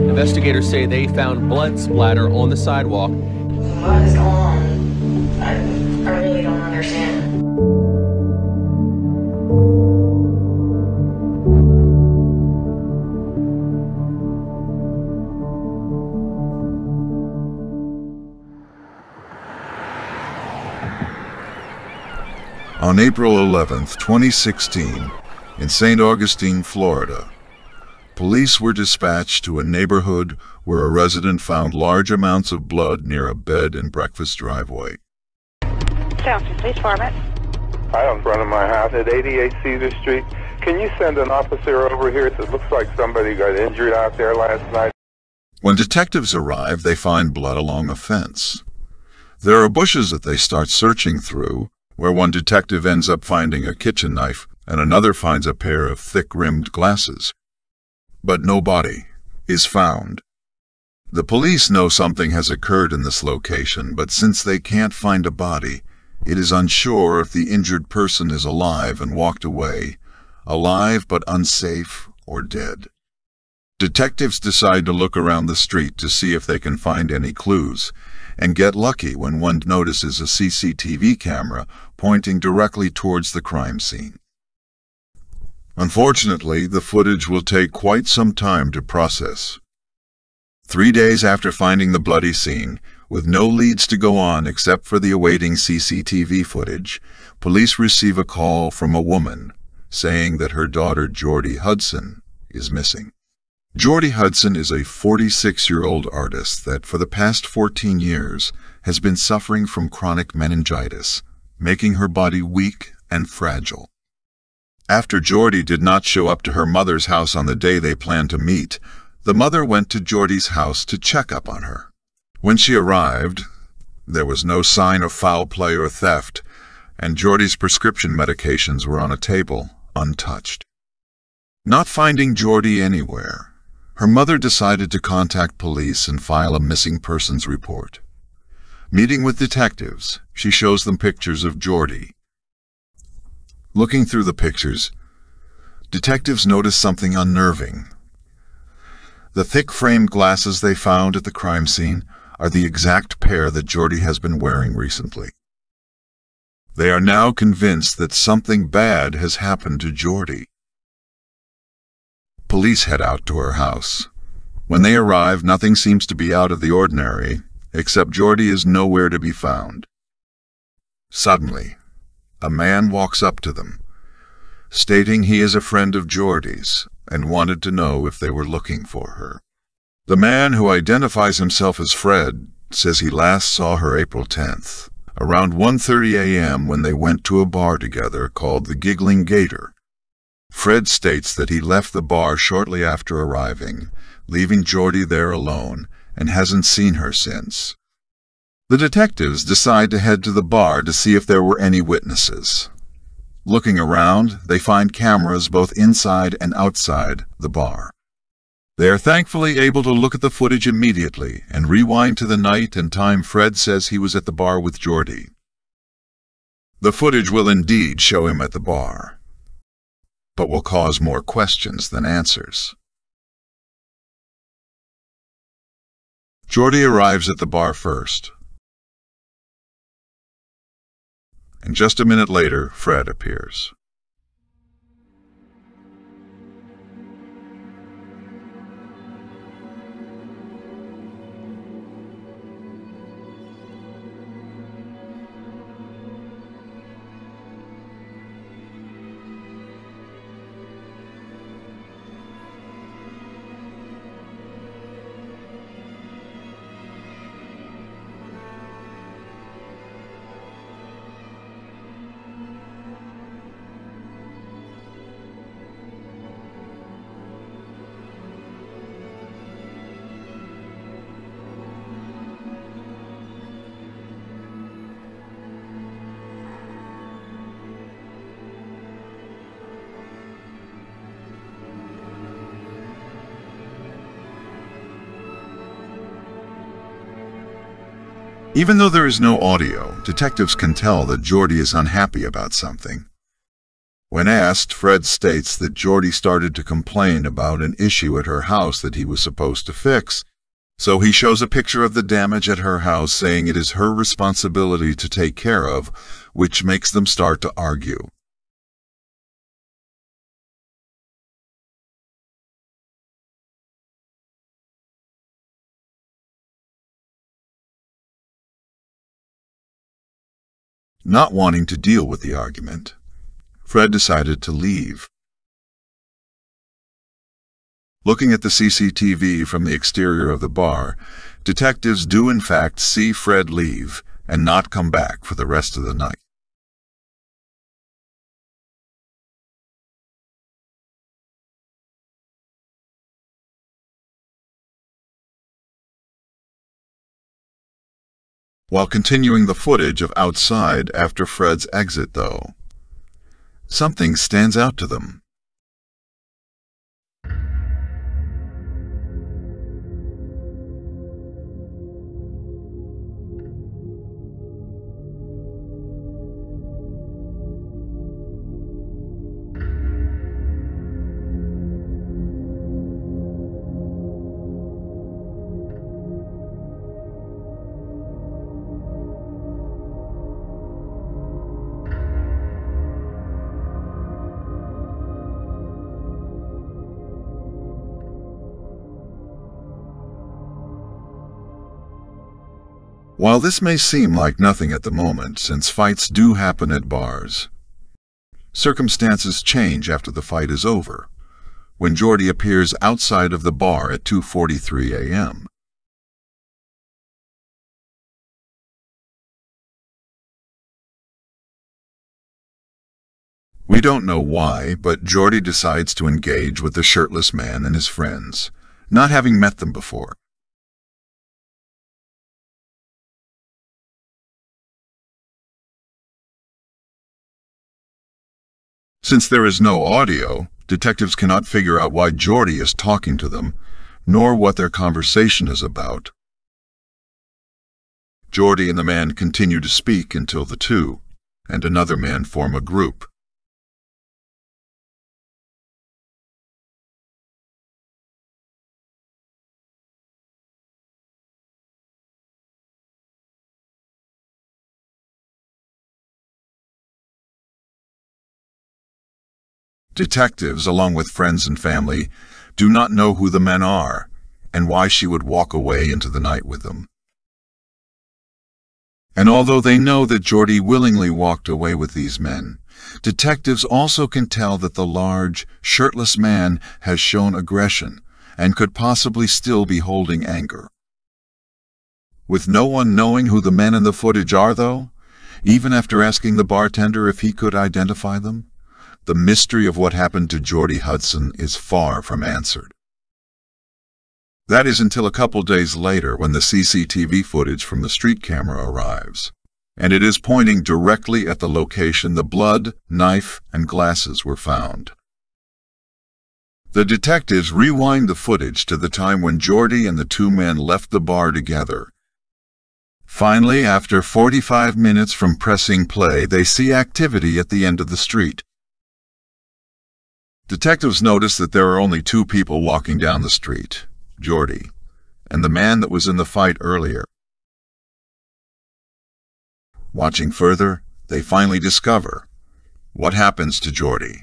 Investigators say they found blood splatter on the sidewalk. What is going on? I really don't understand. On April 11th, 2016, in St. Augustine, Florida, police were dispatched to a neighborhood where a resident found large amounts of blood near a bed and breakfast driveway. Southern Police Department. Hi, in front of my house at 88 Cedar Street. Can you send an officer over here? It looks like somebody got injured out there last night. When detectives arrive, they find blood along a fence. There are bushes that they start searching through, where one detective ends up finding a kitchen knife and another finds a pair of thick-rimmed glasses. But no body is found. The police know something has occurred in this location, but since they can't find a body, it is unsure if the injured person is alive and walked away, alive but unsafe, or dead. Detectives decide to look around the street to see if they can find any clues, and get lucky when one notices a CCTV camera pointing directly towards the crime scene. Unfortunately, the footage will take quite some time to process. 3 days after finding the bloody scene, with no leads to go on except for the awaiting CCTV footage, police receive a call from a woman saying that her daughter Jordie Hudson is missing. Jordie Hudson is a 46-year-old artist that for the past 14 years has been suffering from chronic meningitis, making her body weak and fragile. After Jordie did not show up to her mother's house on the day they planned to meet, the mother went to Jordie's house to check up on her. When she arrived, there was no sign of foul play or theft, and Jordie's prescription medications were on a table, untouched. Not finding Jordie anywhere, her mother decided to contact police and file a missing persons report. Meeting with detectives, she shows them pictures of Jordie. Looking through the pictures, detectives notice something unnerving. The thick-framed glasses they found at the crime scene are the exact pair that Jordie has been wearing recently. They are now convinced that something bad has happened to Jordie. Police head out to her house. When they arrive, nothing seems to be out of the ordinary, except Jordie is nowhere to be found. Suddenly, a man walks up to them, stating he is a friend of Jordie's and wanted to know if they were looking for her. The man, who identifies himself as Fred, says he last saw her April 10th, around 1:30 a.m. when they went to a bar together called the Giggling Gator. Fred states that he left the bar shortly after arriving, leaving Jordie there alone, and hasn't seen her since. The detectives decide to head to the bar to see if there were any witnesses. Looking around, they find cameras both inside and outside the bar. They are thankfully able to look at the footage immediately and rewind to the night and time Fred says he was at the bar with Jordie. The footage will indeed show him at the bar, but will cause more questions than answers. Jordie arrives at the bar first, and just a minute later, Fred appears. Even though there is no audio, detectives can tell that Jordie is unhappy about something. When asked, Fred states that Jordie started to complain about an issue at her house that he was supposed to fix, so he shows a picture of the damage at her house, saying it is her responsibility to take care of, which makes them start to argue. Not wanting to deal with the argument, Fred decided to leave. Looking at the CCTV from the exterior of the bar, detectives do in fact see Fred leave and not come back for the rest of the night. While continuing the footage of outside after Fred's exit, though, something stands out to them. While this may seem like nothing at the moment, since fights do happen at bars, circumstances change after the fight is over, when Jordie appears outside of the bar at 2:43 a.m. We don't know why, but Jordie decides to engage with the shirtless man and his friends, not having met them before. Since there is no audio, detectives cannot figure out why Jordie is talking to them, nor what their conversation is about. Jordie and the man continue to speak until the two and another man form a group. Detectives, along with friends and family, do not know who the men are and why she would walk away into the night with them. And although they know that Jordie willingly walked away with these men, detectives also can tell that the large, shirtless man has shown aggression and could possibly still be holding anger. With no one knowing who the men in the footage are, though, even after asking the bartender if he could identify them, the mystery of what happened to Jordie Hudson is far from answered. That is until a couple days later when the CCTV footage from the street camera arrives, and it is pointing directly at the location the blood, knife, and glasses were found. The detectives rewind the footage to the time when Jordie and the two men left the bar together. Finally, after 45 minutes from pressing play, they see activity at the end of the street. Detectives notice that there are only two people walking down the street, Jordie and the man that was in the fight earlier. Watching further, they finally discover what happens to Jordie.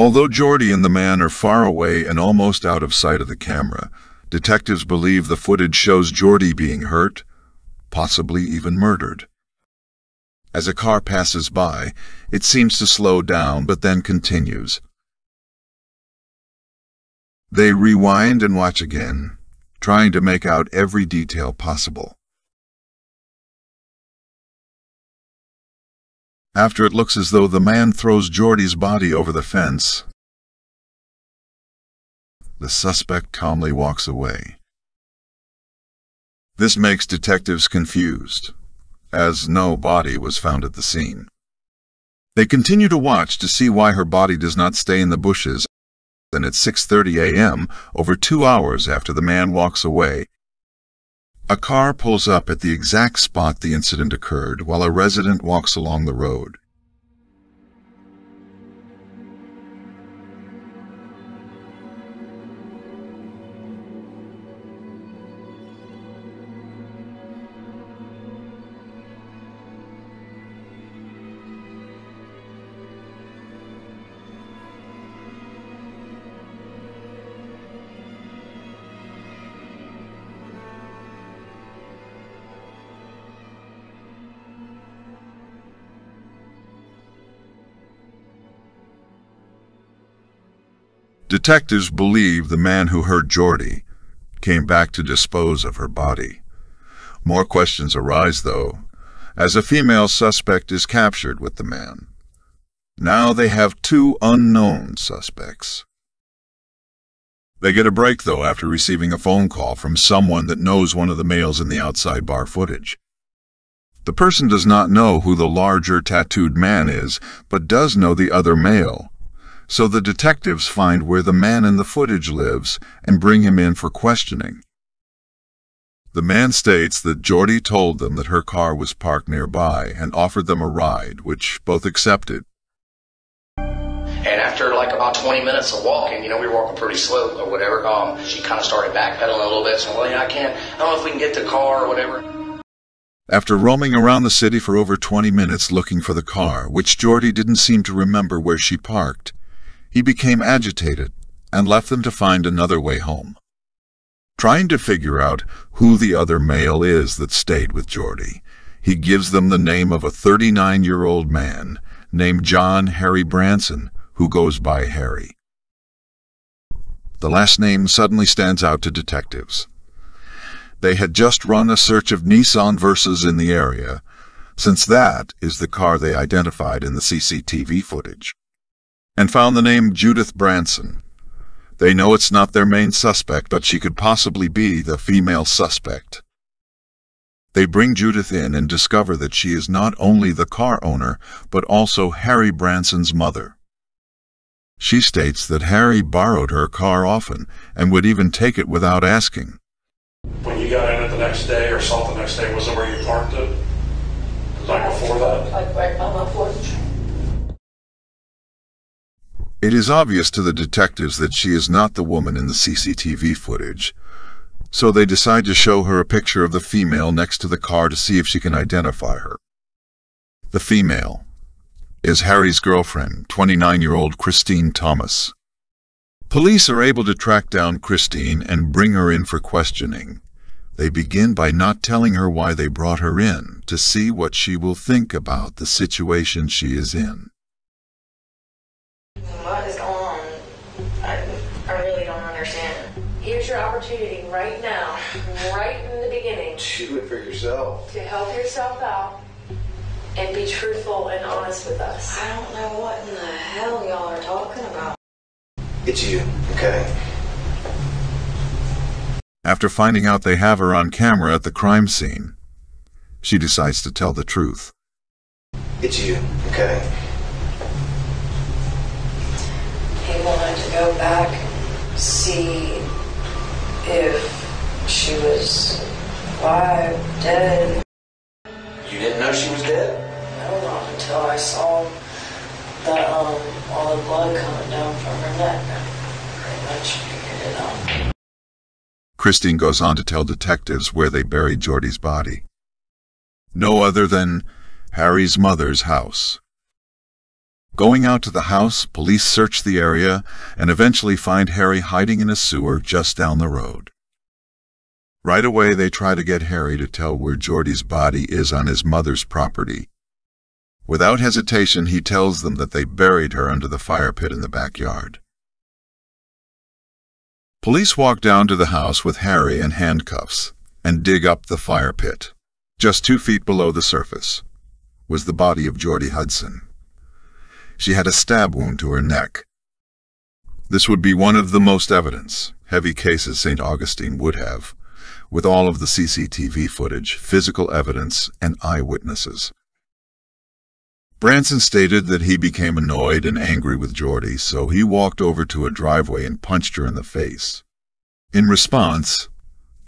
Although Jordie and the man are far away and almost out of sight of the camera, detectives believe the footage shows Jordie being hurt, possibly even murdered. As a car passes by, it seems to slow down but then continues. They rewind and watch again, trying to make out every detail possible. After it looks as though the man throws Jordie's body over the fence, the suspect calmly walks away. This makes detectives confused, as no body was found at the scene. They continue to watch to see why her body does not stay in the bushes, and at 6:30 a.m., over 2 hours after the man walks away, a car pulls up at the exact spot the incident occurred while a resident walks along the road. Detectives believe the man who hurt Jordie came back to dispose of her body. More questions arise, though, as a female suspect is captured with the man. Now they have 2 unknown suspects. They get a break, though, after receiving a phone call from someone that knows one of the males in the outside bar footage. The person does not know who the larger tattooed man is, but does know the other male. So the detectives find where the man in the footage lives and bring him in for questioning. The man states that Jordie told them that her car was parked nearby and offered them a ride, which both accepted. And after like about 20 minutes of walking, we were walking pretty slow or whatever, she kind of started backpedaling a little bit, so I don't know if we can get the car or whatever. After roaming around the city for over 20 minutes looking for the car, which Jordie didn't seem to remember where she parked, he became agitated and left them to find another way home. Trying to figure out who the other male is that stayed with Jordie, he gives them the name of a 39-year-old man named John Harry Branson, who goes by Harry. The last name suddenly stands out to detectives. They had just run a search of Nissan Versas in the area, since that is the car they identified in the CCTV footage, and found the name Judith Branson. They know it's not their main suspect, but she could possibly be the female suspect. They bring Judith in and discover that she is not only the car owner, but also Harry Branson's mother. She states that Harry borrowed her car often and would even take it without asking. When you got in it the next day or saw it the next day, was it where you parked it? Like before that? Like right by my porch. It is obvious to the detectives that she is not the woman in the CCTV footage, so they decide to show her a picture of the female next to the car to see if she can identify her. The female is Harry's girlfriend, 29-year-old Christine Thomas. Police are able to track down Christine and bring her in for questioning. They begin by not telling her why they brought her in, to see what she will think about the situation she is in. What is going on? I really don't understand. Here's your opportunity right now, right in the beginning, Do it for yourself. to help yourself out and be truthful and honest with us. I don't know what in the hell y'all are talking about. It's you, okay? After finding out they have her on camera at the crime scene, she decides to tell the truth. It's you, okay? He wanted to go back, see if she was alive, dead. You didn't know she was dead? No, not until I saw the all the blood coming down from her neck. I pretty much figured it out. Christine goes on to tell detectives where they buried Jordie's body. No other than Harry's mother's house. Going out to the house, police search the area and eventually find Harry hiding in a sewer just down the road. Right away, they try to get Harry to tell where Jordie's body is on his mother's property. Without hesitation, he tells them that they buried her under the fire pit in the backyard. Police walk down to the house with Harry in handcuffs and dig up the fire pit. Just 2 feet below the surface was the body of Jordie Hudson. She had a stab wound to her neck. This would be one of the most evidence-heavy cases St. Augustine would have, with all of the CCTV footage, physical evidence, and eyewitnesses. Branson stated that he became annoyed and angry with Jordie, so he walked over to a driveway and punched her in the face. In response,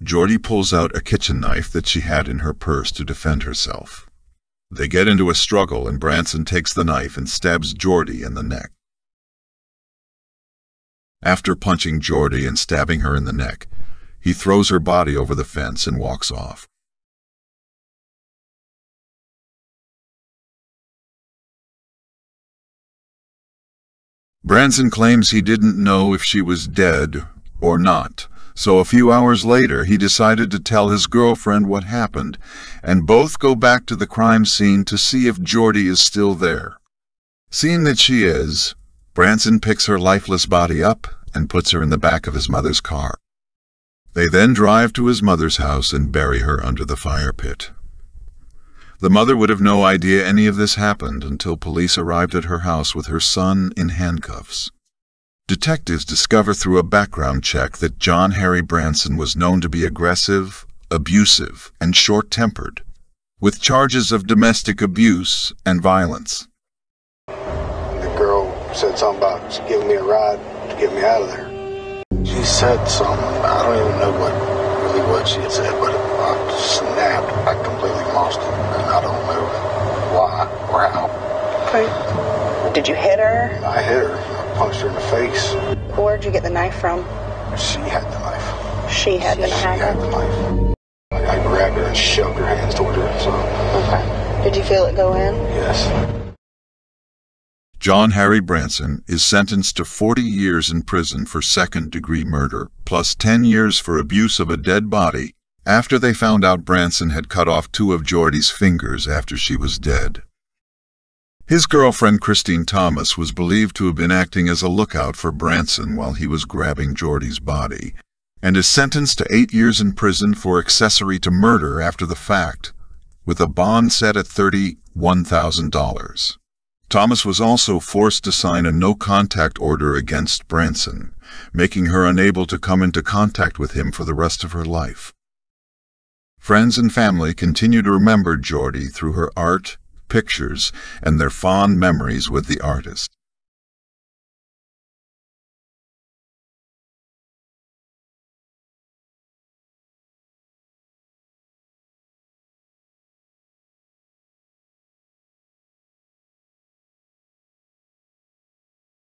Jordie pulls out a kitchen knife that she had in her purse to defend herself. They get into a struggle and Branson takes the knife and stabs Jordie in the neck. After punching Jordie and stabbing her in the neck, he throws her body over the fence and walks off. Branson claims he didn't know if she was dead or not, so a few hours later he decided to tell his girlfriend what happened, and both go back to the crime scene to see if Jordie is still there. Seeing that she is, Branson picks her lifeless body up and puts her in the back of his mother's car. They then drive to his mother's house and bury her under the fire pit. The mother would have no idea any of this happened until police arrived at her house with her son in handcuffs. Detectives discover through a background check that John Harry Branson was known to be aggressive, abusive, and short-tempered, with charges of domestic abuse and violence. The girl said something about giving me a ride to get me out of there. She said something, I don't even know what she had said, but I snapped. I completely lost it, and I don't know why or how. Okay. Did you hit her? I hit her. I punched her in the face. Where'd you get the knife from? She had the knife. She had the She knife? had the knife. I grabbed her and shoved her hands toward her, so... Okay. Did you feel it go in? Yes. John Harry Branson is sentenced to 40 years in prison for second-degree murder, plus 10 years for abuse of a dead body, after they found out Branson had cut off 2 of Jordie's fingers after she was dead. His girlfriend, Christine Thomas, was believed to have been acting as a lookout for Branson while he was grabbing Jordie's body, and is sentenced to 8 years in prison for accessory to murder after the fact, with a bond set at $31,000. Thomas was also forced to sign a no-contact order against Branson, making her unable to come into contact with him for the rest of her life. Friends and family continue to remember Jordie through her art, pictures, and their fond memories with the artist.